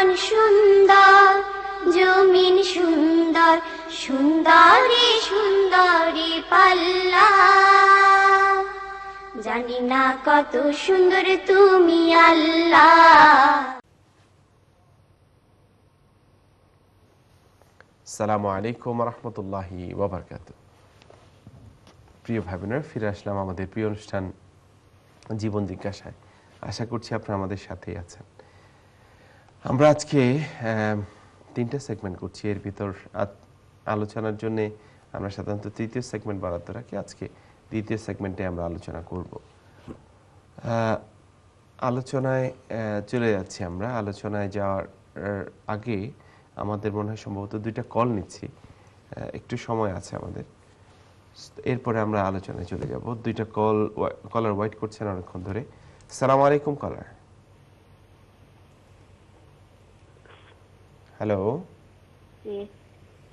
আসমান সুন্দর, জমিন সুন্দর, সুন্দরী সুন্দরী পাল্লা। জানি না কত সুন্দর তুমি আল্লাহ। আসসালামু আলাইকুম রহমতুল্লাহি ওয়া বারাকাতুহু। প্রিয় ভাই বোনেরা, ফিরে আসলাম আমাদের প্রিয় অনুষ্ঠান জীবন জিজ্ঞাসায়। আশা করছি আপনারা আমাদের সাথেই আছেন। আমরা আজকে 3টা সেগমেন্ট করছি। এর ভিতর আলোচনার জন্য আমরা সাধারণত 3য় সেগমেন্ট বরাদ্দ রাখি। আজকে 2য় সেগমেন্টে আমরা আলোচনা করব। আলোচনায় চলে যাচ্ছি আমরা। আলোচনায় যাওয়ার আগে আমাদের মনে হয় সম্ভবত 2টা কল নিচ্ছি, একটু সময় আছে আমাদের, এরপরে আমরা আলোচনায় চলে যাব। 2টা কলার ওয়েট করছেন অনেকক্ষণ ধরে। আসসালামু আলাইকুম কলার। হ্যালো।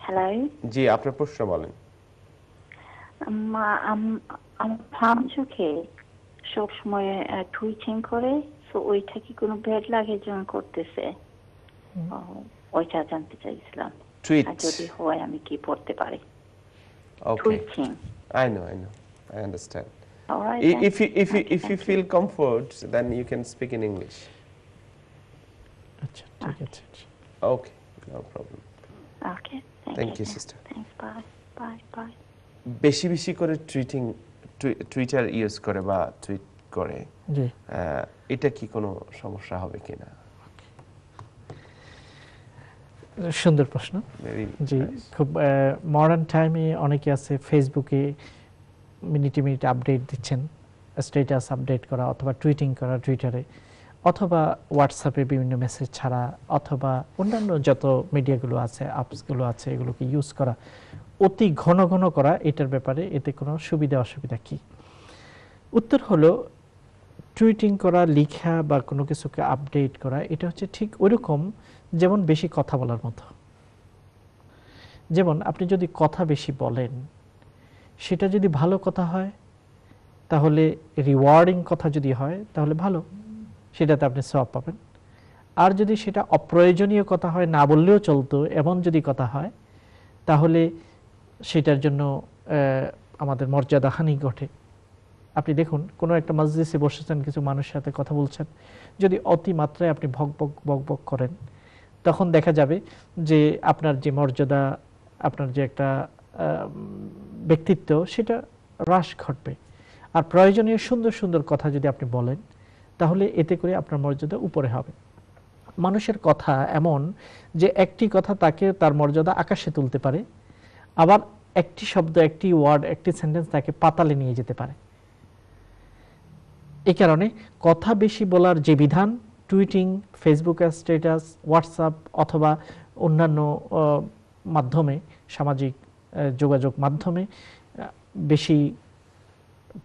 হ্যালো জি, আপনার প্রশ্ন বলেন। আমার ফার্ম চোখে সবসময় টুইচিং করে, তো ওইটা কি কোনো ব্যাড লাগে যখন করতেছে? ওইটা জানতে চাইছিলাম। আর যদি হয় আমি কি পড়তে পারি? Twitching. I know. I understand. All right. If you feel comfort, then you can speak in English. আচ্ছা, ঠিক আছে। Okay, no problem. Okay. Thank you, sister. Thanks. Bye. বেশি বেশি করে টুইটার ইউজ করে বা টুইট করে, জি, এটা কি কোনো সমস্যা হবে কিনা? সুন্দর প্রশ্ন। জি, খুব মডার্ন টাইমে অনেকে আছে ফেসবুকে মিনিটে আপডেট দিচ্ছেন, স্ট্যাটাস আপডেট করা অথবা টুইটিং করা টুইটারে, অথবা হোয়াটসঅ্যাপে বিভিন্ন মেসেজ ছাড়া, অথবা অন্যান্য যত মিডিয়াগুলো আছে, অ্যাপসগুলো আছে, এগুলোকে ইউজ করা, অতি ঘন ঘন করা, এটার ব্যাপারে এতে কোনো সুবিধা অসুবিধা কি? উত্তর হলো, টুইটিং করা, লেখা বা কোনো কিছুকে আপডেট করা, এটা হচ্ছে ঠিক ওইরকম যেমন বেশি কথা বলার মতো। যেমন আপনি যদি কথা বেশি বলেন, সেটা যদি ভালো কথা হয় তাহলে, রিওয়ার্ডিং কথা যদি হয় তাহলে ভালো, সেটাতে আপনি সওয়াব পাবেন। আর যদি সেটা অপ্রয়োজনীয় কথা হয়, না বললেও চলতো এমন যদি কথা হয়, তাহলে সেটার জন্য আমাদের মর্যাদাহানি ঘটে। আপনি দেখুন, কোনো একটা মজলিসে বসেছেন, কিছু মানুষের সাথে কথা বলছেন, যদি অতিমাত্রায় আপনি বক করেন, তখন দেখা যাবে যে আপনার যে মর্যাদা, আপনার যে একটা ব্যক্তিত্ব, সেটা হ্রাস ঘটবে। আর প্রয়োজনীয় সুন্দর সুন্দর কথা যদি আপনি বলেন, তাহলে এতে করে আপনার মর্যাদা উপরে হবে। মানুষের কথা এমন যে একটি কথা তাকে তার মর্যাদা আকাশে তুলতে পারে, আবার একটি শব্দ, একটি ওয়ার্ড, একটি সেন্টেন্স তাকে পাতালে নিয়ে যেতে পারে। এই কারণে কথা বেশি বলার যে বিধান, টুইটিং, ফেসবুক স্ট্যাটাস, হোয়াটসঅ্যাপ অথবা অন্যান্য মাধ্যমে, সামাজিক যোগাযোগ মাধ্যমে বেশি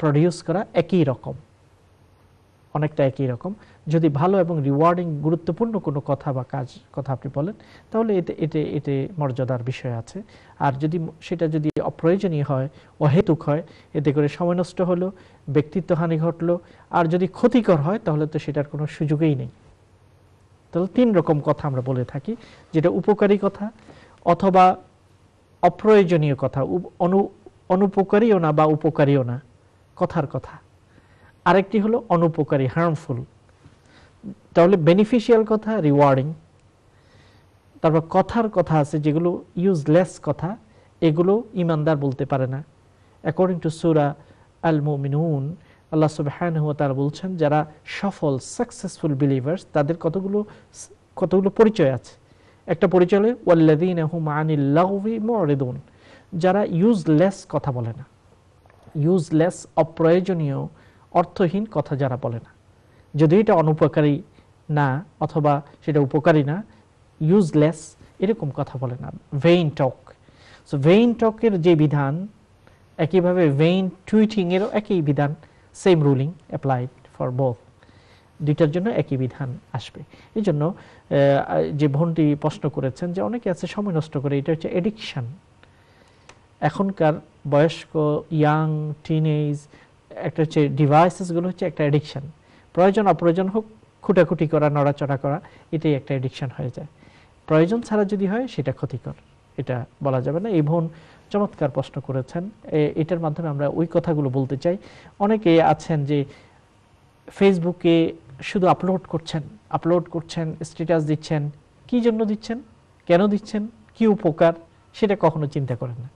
প্রডিউস করা একই রকম, অনেকটা একই রকম। যদি ভালো এবং রিওয়ার্ডিং, গুরুত্বপূর্ণ কোনো কথা বা কথা আপনি বলেন, তাহলে এতে মর্যাদার বিষয় আছে। আর সেটা যদি অপ্রয়োজনীয় হয়, অহেতুক হয়, এতে করে সময় নষ্ট হলো, ব্যক্তিত্বহানি ঘটলো, আর যদি ক্ষতিকর হয়, তাহলে তো সেটার কোনো সুযোগই নেই। তাহলে 3 রকম কথা আমরা বলে থাকি, যেটা উপকারী কথা, অথবা অপ্রয়োজনীয় কথা, অনুপকারীও না বা উপকারীও না, কথার কথা। আরেকটি হলো অনুপকারী, হার্মফুল। তাহলে বেনিফিশিয়াল কথা, রিওয়ার্ডিং। তারপর কথার কথা আছে যেগুলো ইউজলেস কথা, এগুলো ইমানদার বলতে পারে না। অ্যাকর্ডিং টু সূরা আল মুমিনুন, আল্লাহ সুবহানাহু ওয়া তাআলা বলছেন, যারা সফল সাকসেসফুল বিলিভার্স, তাদের কতগুলো পরিচয় আছে। একটা পরিচয় হলো ওয়াল্লাযীনা হুম আনিল লাগবি মুরিদুন, যারা ইউজলেস কথা বলে না। ইউজলেস, অপ্রয়োজনীয়, অর্থহীন কথা যারা বলে না, যদি এটা অনুপকারী না অথবা সেটা উপকারী না, ইউজলেস, এরকম কথা বলে না। ভেইন টক। সো ভেইন টকের যে বিধান, একইভাবে ভেইন টুইটিং এরও একই বিধান, same ruling applied for both. দুইটার জন্য একই বিধান আসবে। এই জন্য যে বোনটি প্রশ্ন করেছেন যে অনেকে আছে সময় নষ্ট করে, এটা হচ্ছে এডিকশন। এখনকার বয়স্ক, ইয়াং, টিনেজ, একটা হচ্ছে ডিভাইসেসগুলো হচ্ছে একটা এডিকশন। প্রয়োজন অপ্রয়োজন হোক, খুঁটাখুটি করা, নড়াচড়া করা, এটাই একটা এডিকশন হয়ে যায়। প্রয়োজন ছাড়া যদি হয় সেটা ক্ষতিকর, এটা বলা যাবে না। এই বোন চমৎকার প্রশ্ন করেছেন, এটার মাধ্যমে আমরা ওই কথাগুলো বলতে চাই। অনেকে আছেন যে ফেসবুকে শুধু আপলোড করছেন, স্ট্যাটাস দিচ্ছেন, কি জন্য দিচ্ছেন, কেন দিচ্ছেন, কি উপকার, সেটা কখনো চিন্তা করেন না।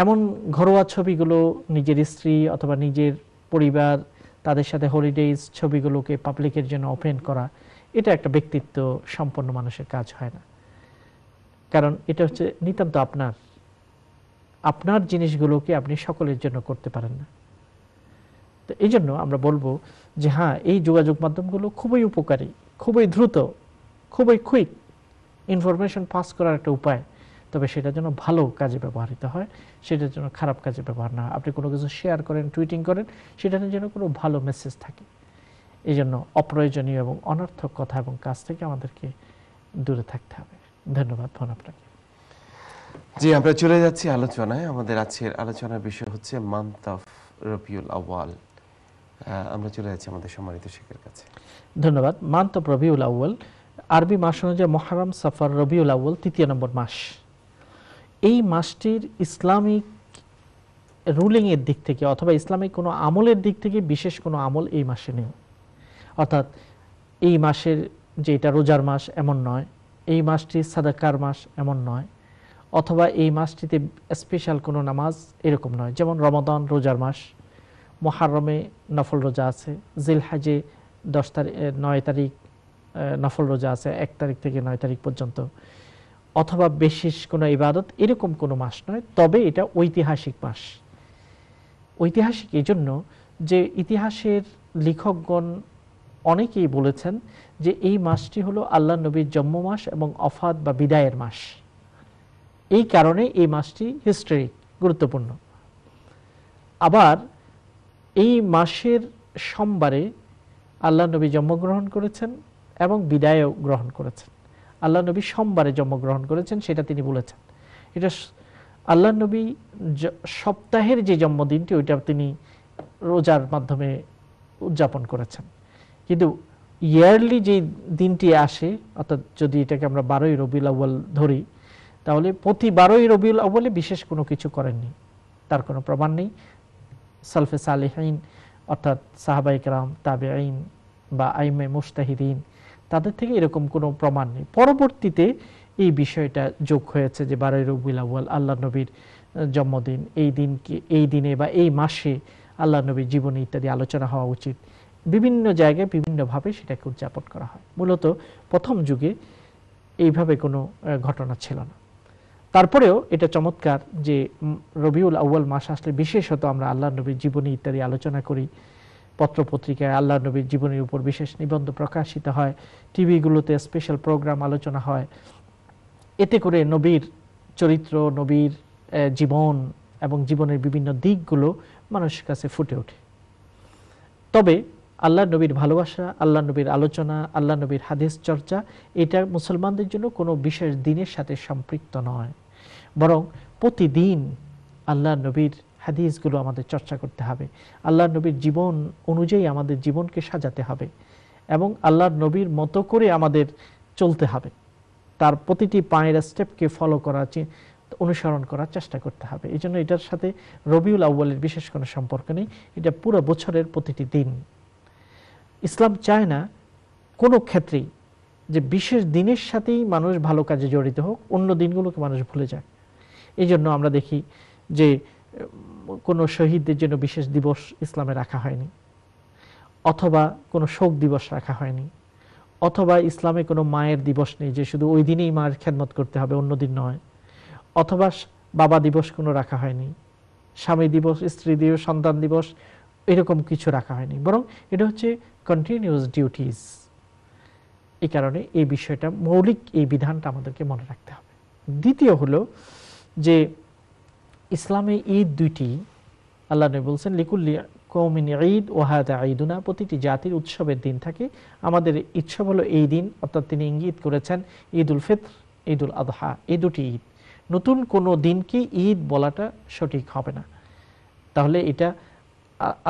এমন ঘরোয়া ছবিগুলো নিজের স্ত্রী অথবা নিজের পরিবার, তাদের সাথে হলিডেজ ছবিগুলোকে পাবলিকের জন্য ওপেন করা, এটা একটা ব্যক্তিত্ব সম্পন্ন মানুষের কাজ হয় না। কারণ এটা হচ্ছে নিতান্ত আপনার জিনিসগুলোকে আপনি সকলের জন্য করতে পারেন না। তো এই জন্য আমরা বলবো যে হ্যাঁ, এই যোগাযোগ মাধ্যমগুলো খুবই উপকারী, খুবই দ্রুত, খুবই কুইক ইনফরমেশন পাস করার একটা উপায়, তবে সেটা যেন ভালো কাজে ব্যবহৃত হয়, সেটার জন্য খারাপ কাজে ব্যবহার না। আপনি কোনো কিছু শেয়ার করেন, টুইটিং করেন, সেটার যেন কোনো ভালো মেসেজ থাকে। এই জন্য অপ্রয়োজনীয় এবং অনর্থক কথা এবং কাজ থেকে আমাদেরকে দূরে থাকতে হবে। ধন্যবাদ বোন আপনাকে। জি, আমরা চলে যাচ্ছি আলোচনায়। আমাদের আজকের আলোচনার বিষয় হচ্ছে মান্থ অফ রবিউল আউয়াল। আমরা চলে যাচ্ছি আমাদের সম্মানিত শেখের কাছে। ধন্যবাদ। মান্থ অফ রবিউল আউয়াল, আরবি মাস অনুযায়ী মুহররম, সফর, রবিউল আউয়াল ৩য় নম্বর মাস। এই মাসটির ইসলামিক রুলিং এর দিক থেকে অথবা ইসলামিক কোনো আমলের দিক থেকে বিশেষ কোনো আমল এই মাসে নেই। অর্থাৎ এই মাসের যে এটা রোজার মাস এমন নয়, এই মাসটি সাদাকার মাস এমন নয়, অথবা এই মাসটিতে স্পেশাল কোনো নামাজ এরকম নয়। যেমন রমাদান রোজার মাস, মুহররমে নফল রোজা আছে, জিলহজে 9 তারিখ নফল রোজা আছে, 1 তারিখ থেকে 9 তারিখ পর্যন্ত, অথবা বিশেষ কোনো ইবাদত, এরকম কোনো মাস নয়। তবে এটা ঐতিহাসিক মাস। ঐতিহাসিক এই জন্য যে ইতিহাসের লেখকগণ অনেকেই বলেছেন যে এই মাসটি হলো আল্লাহ নবীর জন্ম মাস এবং অফাত বা বিদায়ের মাস। এই কারণে এই মাসটি হিস্টোরিক, গুরুত্বপূর্ণ। আবার এই মাসের সোমবারে আল্লাহ নবী জন্মগ্রহণ করেছেন এবং বিদায়ও গ্রহণ করেছেন। আল্লাহ নবী সোমবারে জন্মগ্রহণ করেছেন, সেটা তিনি বলেছেন। এটা আল্লাহ নবী সপ্তাহের যে জন্মদিনটি, ওইটা তিনি রোজার মাধ্যমে উদযাপন করেছেন। কিন্তু ইয়ারলি যে দিনটি আসে, অর্থাৎ যদি এটাকে আমরা 12ই রবিউল আউয়াল ধরি, তাহলে প্রতি 12ই রবিউল আউয়ালে বিশেষ কোনো কিছু করেননি, তার কোনো প্রমাণ নেই। সালফে সালেহিন অর্থাৎ সাহাবায়ে কেরাম, তাবেঈন বা আইমে মুজতাহিদিন, তাদের থেকে এরকম কোনো প্রমাণ নেই। পরবর্তীতে এই বিষয়টা যোগ হয়েছে যে 12ই রবিউল আউয়াল আল্লাহ নবীর জন্মদিন, এই দিনে বা এই মাসে আল্লাহ নবীর জীবনী ইত্যাদি আলোচনা হওয়া উচিত। বিভিন্ন জায়গায় বিভিন্নভাবে সেটাকে উদযাপন করা হয়। মূলত প্রথম যুগে এইভাবে কোনো ঘটনা ছিল না। তারপরেও এটা চমৎকার যে রবিউল আউয়াল মাস আসলে বিশেষত আমরা আল্লাহ নবীর জীবনী ইত্যাদি আলোচনা করি। পত্রপত্রিকায় আল্লাহ নবীর জীবনীর উপর বিশেষ নিবন্ধ প্রকাশিত হয়, টিভিগুলোতে স্পেশাল প্রোগ্রাম আলোচনা হয়। এতে করে নবীর চরিত্র, নবীর জীবন এবং জীবনের বিভিন্ন দিকগুলো মানুষের কাছে ফুটে ওঠে। তবে আল্লাহ নবীর ভালোবাসা, আল্লাহ নবীর আলোচনা, আল্লাহ নবীর হাদিস চর্চা, এটা মুসলমানদের জন্য কোনো বিশেষ দিনের সাথে সম্পৃক্ত নয়, বরং প্রতিদিন আল্লাহ নবীর হাদিসগুলো আমাদের চর্চা করতে হবে। আল্লাহ নবীর জীবন অনুযায়ী আমাদের জীবনকে সাজাতে হবে এবং আল্লাহ নবীর মতো করে আমাদের চলতে হবে। তার প্রতিটি পায়ের স্টেপকে ফলো করা, অনুসরণ করার চেষ্টা করতে হবে। এই জন্য এটার সাথে রবিউল আউয়ালের বিশেষ কোনো সম্পর্ক নেই, এটা পুরো বছরের প্রতিটি দিন। ইসলাম চায় না কোনো ক্ষেত্রেই যে বিশেষ দিনের সাথেই মানুষ ভালো কাজে জড়িত হোক, অন্য দিনগুলোকে মানুষ ভুলে যায়। এই জন্য আমরা দেখি যে কোনো শহীদদের জন্য বিশেষ দিবস ইসলামে রাখা হয়নি, অথবা কোনো শোক দিবস রাখা হয়নি, অথবা ইসলামে কোনো মায়ের দিবস নেই যে শুধু ওই দিনেই মায়ের খেদমত করতে হবে, অন্য দিন নয়, অথবা বাবা দিবস কোনো রাখা হয়নি, স্বামী দিবস, স্ত্রী দিবস, সন্তান দিবস, এরকম কিছু রাখা হয়নি, বরং এটা হচ্ছে কন্টিনিউয়াস ডিউটিস। এই কারণে এই বিষয়টা, মৌলিক এই বিধানটা আমাদেরকে মনে রাখতে হবে। দ্বিতীয় হলো যে ইসলামে ঈদ দুইটি, আল্লাহ নবী বলছেন লিকুল্লি কওমিন ঈদ ওয়া হাযা ঈদুনা, প্রতিটি জাতির উৎসবের দিন থাকে, আমাদের উৎসব হলো এই দিন। অর্থাৎ তিনি ইঙ্গিত করেছেন ঈদুল ফিতর, ঈদুল আযহা, এই দুটি ঈদ। নতুন কোনো দিনকে ঈদ বলাটা সঠিক হবে না। তাহলে এটা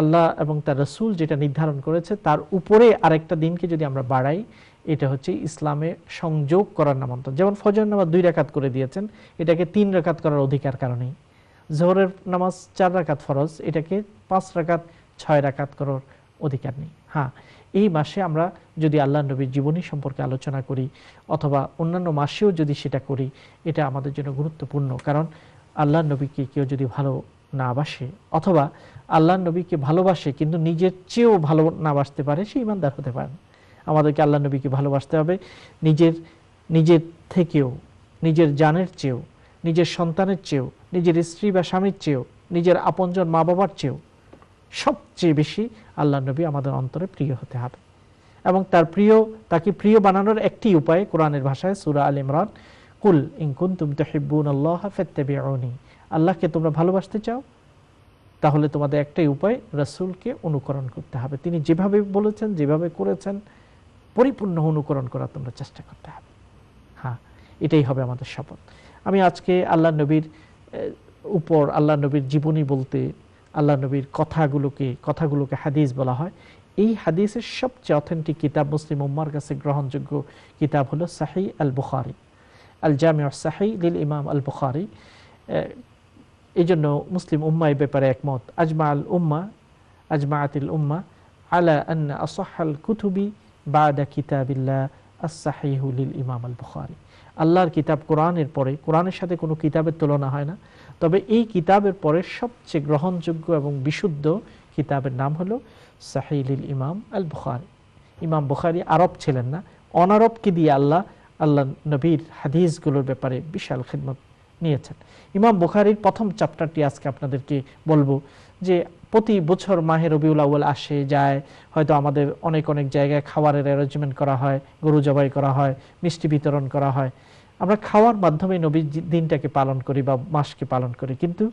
আল্লাহ এবং তার রাসূল যেটা নির্ধারণ করেছে তার উপরে আরেকটা দিনকে যদি আমরা বাড়াই, এটা হচ্ছে ইসলামে সংযোগ করার নামান্তর। যেমন ফজর নামাজ 2 রাকাত করে দিয়েছেন, এটাকে 3 রাকাত করার অধিকার কারণেই। জোহরের নামাজ 4 রাকাত ফরজ, এটাকে 5 রাকাত 6 রাকাত করার অধিকার নেই। হ্যাঁ, এই মাসে আমরা যদি আল্লাহ নবীর জীবনী সম্পর্কে আলোচনা করি অথবা অন্যান্য মাসেও যদি সেটা করি, এটা আমাদের জন্য গুরুত্বপূর্ণ। কারণ আল্লাহ নবীকে কেউ যদি ভালো না বাসে অথবা আল্লাহ নবীকে ভালোবাসে কিন্তু নিজের চেয়েও ভালো না বাসতে পারে, সে ইমানদার হতে পারে না। আমাদেরকে আল্লাহ নবীকে ভালোবাসতে হবে নিজের থেকেও, নিজের জানের চেয়েও, নিজের সন্তানের চেয়েও, নিজের স্ত্রী বা স্বামীর চেয়েও, নিজের আপনজন মা বাবার চেয়েও সবচেয়ে বেশি আল্লাহ নবী আমাদের অন্তরে প্রিয় হতে হবে। এবং তাকে প্রিয় বানানোর একটি উপায় কোরআনের ভাষায় সূরা আল ইমরান, কুল ইন কুনতুম তুহিব্বুনাল্লাহ ফাত্তাবিউনি, আল্লাহকে তোমরা ভালোবাসতে চাও তাহলে তোমাদের একটাই উপায়, রাসূলকে অনুকরণ করতে হবে। তিনি যেভাবে বলেছেন, যেভাবে করেছেন, পরিপূর্ণ অনুকরণ করার তোমরা চেষ্টা করতে হবে। হ্যাঁ, এটাই হবে আমাদের শপথ। আমি আজকে আল্লাহ নবীর উপর, আল্লাহ নবীর জীবনী বলতে আল্লাহ নবীর কথাগুলোকে হাদিস বলা হয়। এই হাদিসের সবচেয়ে অথেন্টিক কিতাব, মুসলিম উম্মার কাছে গ্রহণযোগ্য কিতাব হলো সাহিহ আল বুখারী, আল জামি' সাহিহ লিল ইমাম আল বুখারী। এই জন্য মুসলিম উম্মা এই ব্যাপারে একমত। আজমাআতিল উম্মা আলা আন্না আসাহহাল কুতুবি বা'দা কিতাবিল্লাহ আস-সাহিহু লিল ইমাম আল বুখারী। আল্লাহর কিতাব কোরআনের পরে, কোরআনের সাথে কোনো কিতাবের তুলনা হয় না, তবে এই কিতাবের পরে সবচেয়ে গ্রহণযোগ্য এবং বিশুদ্ধ কিতাবের নাম হলো সাহিহ লিল ইমাম আল বুখারী। ইমাম বুখারী আরব ছিলেন না, অনারবকে দিয়ে আল্লাহ নবীর হাদিসগুলোর ব্যাপারে বিশাল খিদমত নিয়েছেন। ইমাম বুখারীর প্রথম চ্যাপ্টারটি আজকে আপনাদেরকে বলবো, যে প্রতি বছর মাহে রবিউল আউয়াল আসে যায়, হয়তো আমাদের অনেক জায়গায় খাবারের অ্যারেঞ্জমেন্ট করা হয়, গরু জবাই করা হয়, মিষ্টি বিতরণ করা হয়, আমরা খাওয়ার মাধ্যমে নবীর দিনটাকে পালন করি বা মাসকে পালন করি। কিন্তু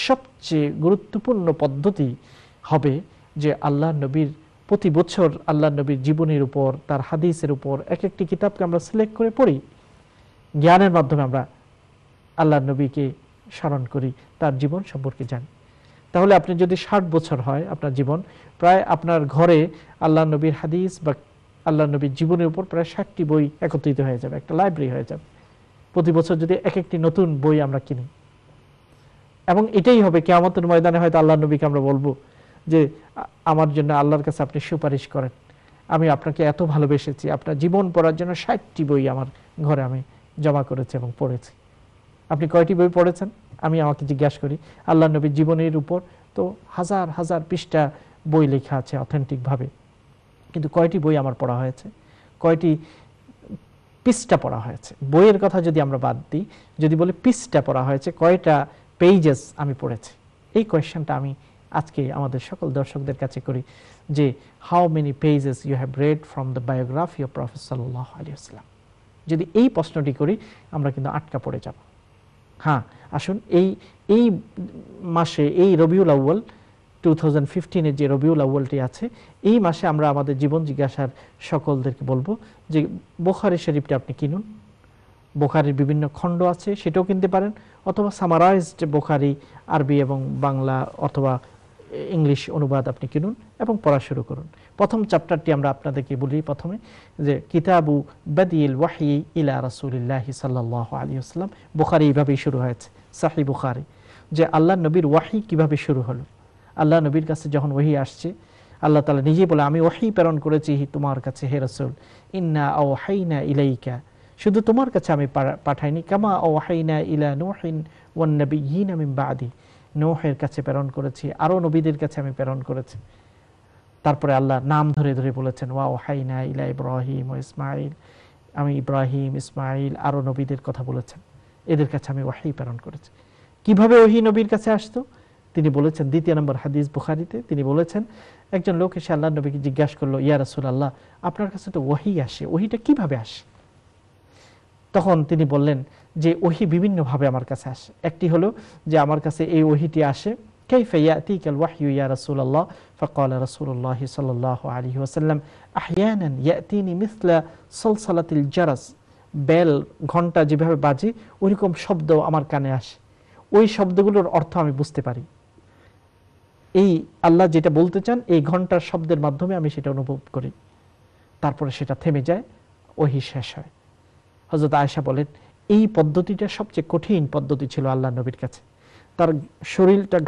সবচেয়ে গুরুত্বপূর্ণ পদ্ধতি হবে যে আল্লাহ নবীর প্রতি বছর আল্লাহ নবীর জীবনের উপর, তার হাদিসের উপর একটি কিতাবকে আমরা সিলেক্ট করে পড়ি, জ্ঞানের মাধ্যমে আমরা আল্লাহ নবীকে স্মরণ করি, তার জীবন সম্পর্কে জানি। তাহলে আপনি যদি 60 বছর হয় আপনার জীবন, প্রায় আপনার ঘরে আল্লাহ নবীর হাদিস বা আল্লাহ নবীর জীবনের উপর প্রায় 60টি বই একত্রিত হয়ে যাবে, একটা লাইব্রেরি হয়ে যাবে। প্রতি বছর যদি একটি নতুন বই আমরা কিনি, এবং এটাই হবে কিয়ামতের ময়দানে, হয়তো আল্লাহ নবীকে আমরা বলবো যে আমার জন্য আল্লাহর কাছে আপনি সুপারিশ করেন, আমি আপনাকে এত ভালোবেসেছি, আপনার জীবন পড়ার জন্য 60টি বই আমার ঘরে আমি জমা করেছি এবং পড়েছি। আপনি কয়টি বই পড়েছেন? আমি আমাকে জিজ্ঞাসা করি। আল্লাহ নবীর জীবনের উপর তো হাজার হাজার পৃষ্ঠা বই লেখা আছে অথেন্টিক ভাবে, কিন্তু কয়টি বই আমার পড়া হয়েছে, কয়টি পৃষ্ঠা পড়া হয়েছে? বইয়ের কথা যদি আমরা বাদ দিই, যদি বলি পৃষ্ঠা পড়া হয়েছে, কয়টা পেজেস আমি পড়েছি, এই কোয়েশ্চেনটা আমি আজকে আমাদের সকল দর্শকদের কাছে করি, যে how many pages you have read from the biography of prophet সাল্লাল্লাহু আলাইহি ওয়াসাল্লাম। যদি এই প্রশ্নটি করি আমরা কিন্তু আটকা পড়ে যাব। হ্যাঁ, আসুন এই মাসে, এই রবিউল আউয়াল 2015-এর যে রবিউল আউয়ালটি আছে, এই মাসে আমরা আমাদের জীবন জিজ্ঞাসার সকলদেরকে বলবো যে বুখারী শরীফটা আপনি কিনুন। বুখারীর বিভিন্ন খণ্ড আছে, সেটাও কিনতে পারেন, অথবা সামারাইজড বুখারী আরবি এবং বাংলা অথবা ইংলিশ অনুবাদ আপনি কিনুন এবং পড়া শুরু করুন। প্রথম চ্যাপ্টারটি আমরা আপনাদেরকে বলি প্রথমে, যে কিতাবু বাদিল ওয়াহয়ি ইলা রাসূলিল্লাহি সাল্লাল্লাহু আলাইহি ওয়াসাল্লাম। বুখারী এইভাবেই শুরু হয়েছে, সহিহ বুখারী, যে আল্লাহ নবীর ওয়াহী কিভাবে শুরু হলো। আল্লাহ নবীর কাছে যখন ওহী আসছে, আল্লাহ তাআলা নিজেই বলে, আমি ওহী প্রেরণ করেছি তোমার কাছে হে রাসূল, ইন্না আওহাইনা ইলাইকা, শুধু তোমার কাছে আমি পাঠাইনি, কামা আওহাইনা ইলা নূহিন ওয়ান নাবিয়্যিনা মিন বাদি, নূহের কাছে প্রেরণ করেছি, আরো নবীদের কাছে আমি প্রেরণ করেছি। তারপরে আল্লাহ নাম ধরে ধরে বলেছেন, ওয়া ওয়াহাইনা ইলা ইব্রাহিম ওয়া ইসমাঈল, আমি ইব্রাহিম, ইসমাঈল আরো নবীদের কথা বলেছেন, এদের কাছে আমি ওহী প্রেরণ করেছি। কিভাবে ওহী নবীর কাছে আসতো তিনি বলেছেন, 2 নম্বর হাদিস বুখারীতে তিনি বলেছেন, একজন লোক এসে আল্লাহ নবীকে জিজ্ঞাসা করলো, ইয়া রাসূলুল্লাহ, আপনার কাছে তো ওহী আসে, ওহীটা কিভাবে আসে? তখন তিনি বললেন যে ওহী বিভিন্ন ভাবে আমার কাছে আসে। একটি হলো যে আমার কাছে এই ওহীটি আসে, কাইফা ইয়াতিকাল ওয়াহয়ু ইয়া রাসূলুল্লাহ, ফাকালা রাসূলুল্লাহ সাল্লাল্লাহু আলাইহি ওয়াসাল্লাম, আহইয়ানান ইয়াতিনি মিসলা সালসালাতিল জারাস, বেল ঘন্টা যেভাবে বাজে ওইরকম শব্দ আমার কানে আসে, ওই শব্দগুলোর অর্থ আমি বুঝতে পারি। এই আল্লাহ যেটা বলতে চান এই ঘন্টার শব্দের মাধ্যমে আমি সেটা অনুভব করি, তারপরে সেটা থেমে যায়, ওহী শেষ হয়। হযরত আয়েশা বলেন এই পদ্ধতিটা সবচেয়ে কঠিন পদ্ধতি ছিল আল্লাহ নবীর কাছে। তার শরীরটা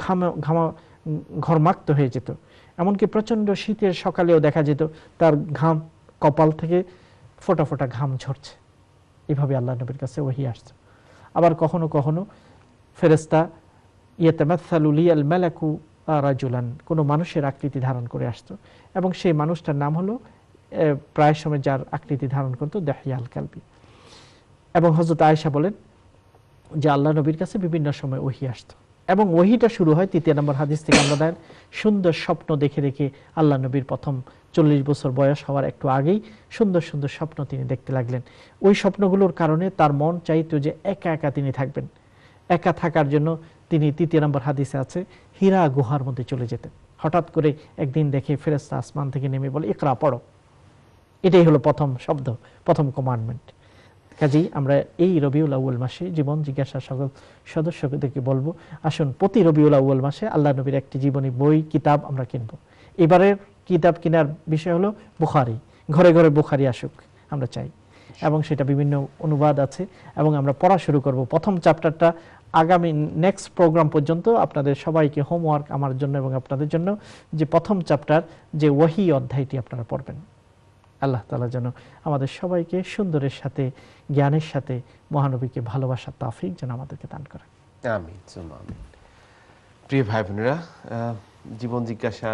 ঘর্মাক্ত হয়ে যেত, এমনকি প্রচন্ড শীতের সকালেও দেখা যেত তার ঘাম, কপাল থেকে ফোঁটা ফোঁটা ঘাম ঝরছে। এভাবে আল্লাহ নবীর কাছে ওহী আসছে। আবার কখনো কখনো ফেরেশতা ইয়াতামাসসালু লিয়াল মালাকু রাজুলান, কোনো মানুষের আকৃতি ধারণ করে আসতো, এবং সেই মানুষটার নাম হলো প্রায় সময় যার আকৃতি ধারণ করতো দাহিয়া আল কালবি। এবং হযরত আয়েশা বলেন যে আল্লাহ নবীর কাছে বিভিন্ন সময় ওহী আসতো, এবং ওহীটা শুরু হয় ৩ নম্বর হাদিস থেকে। আমরা দেন সুন্দর স্বপ্ন দেখে দেখে আল্লাহ নবীর প্রথম 40 বছর বয়স হওয়ার একটু আগেই সুন্দর সুন্দর স্বপ্ন তিনি দেখতে লাগলেন। ওই স্বপ্নগুলোর কারণে তার মন চাইতো যে একা একা তিনি থাকবেন। একা থাকার জন্য তিনি ৩ নম্বর হাদিসে আছে হীরা গুহার মধ্যে চলে যেতেন। হঠাৎ করে একদিন দেখে ফেরেশতা আসমান থেকে নেমে বলে ইকরা, পড়ো। এটাই হলো প্রথম শব্দ, প্রথম কমান্ডমেন্ট। কাজেই আমরা এই রবিউল আউয়াল মাসে জীবন জিজ্ঞাসা সকল সদস্যদেরকে বলবো, আসুন প্রতি রবিউল আউয়াল মাসে আল্লাহ নবীর একটি জীবনী বই কিতাব আমরা কিনবো। এবারের কিতাব কেনার বিষয় হলো বুখারী, ঘরে ঘরে বুখারী আসুক আমরা চাই, এবং সেটা বিভিন্ন অনুবাদ আছে, এবং আমরা পড়া শুরু করব। প্রথম চ্যাপ্টারটা আগামী নেক্সট প্রোগ্রাম পর্যন্ত আপনাদের সবাইকে হোমওয়ার্ক আমার জন্য এবং আপনাদের জন্য, যে প্রথম চ্যাপ্টার যে ওহী অধ্যায়টি আপনারা পড়বেন। আল্লাহ তাআলা যেন আমাদের সবাইকে সুন্দরের সাথে জ্ঞানের সাথে মহানবীকে ভালোবাসার তৌফিক যেন আমাদেরকে দান করেন। আমিন সুম্মা আমিন। প্রিয় ভাই বোনেরা, জীবন জিজ্ঞাসা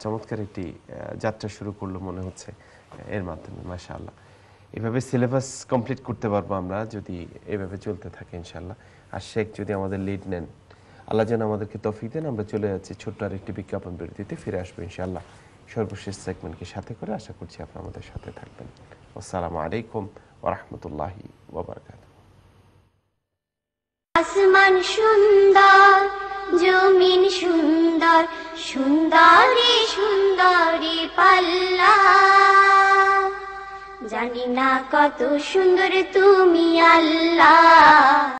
চমৎকার একটি যাত্রা শুরু করলো মনে হচ্ছে এর মাধ্যমে। মাশাআল্লাহ, এভাবে সিলেবাস কমপ্লিট করতে পারবো আমরা যদি এভাবে চলতে থাকে ইনশাআল্লাহ। আর শেখ যদি আমাদের লিড নেন, আল্লাহ যেন আমাদেরকে তৌফিক দেন। আমরা চলে যাচ্ছি ছোট্ট আর একটি বিজ্ঞাপন বিরতিতে, ফিরে আসবো ইনশাআল্লাহ সর্বশেষ সেগমেন্টকে সাথে করে। আশা করছি আপনারা আমাদের সাথে থাকবেন। আসসালামু আলাইকুম ওয়া রাহমাতুল্লাহি ওয়া বারাকাতুহু। আসমান সুন্দর, জমিন সুন্দর, সুন্দরী সুন্দরী পাল্লা, জানি না কত সুন্দর তুমি আল্লাহ।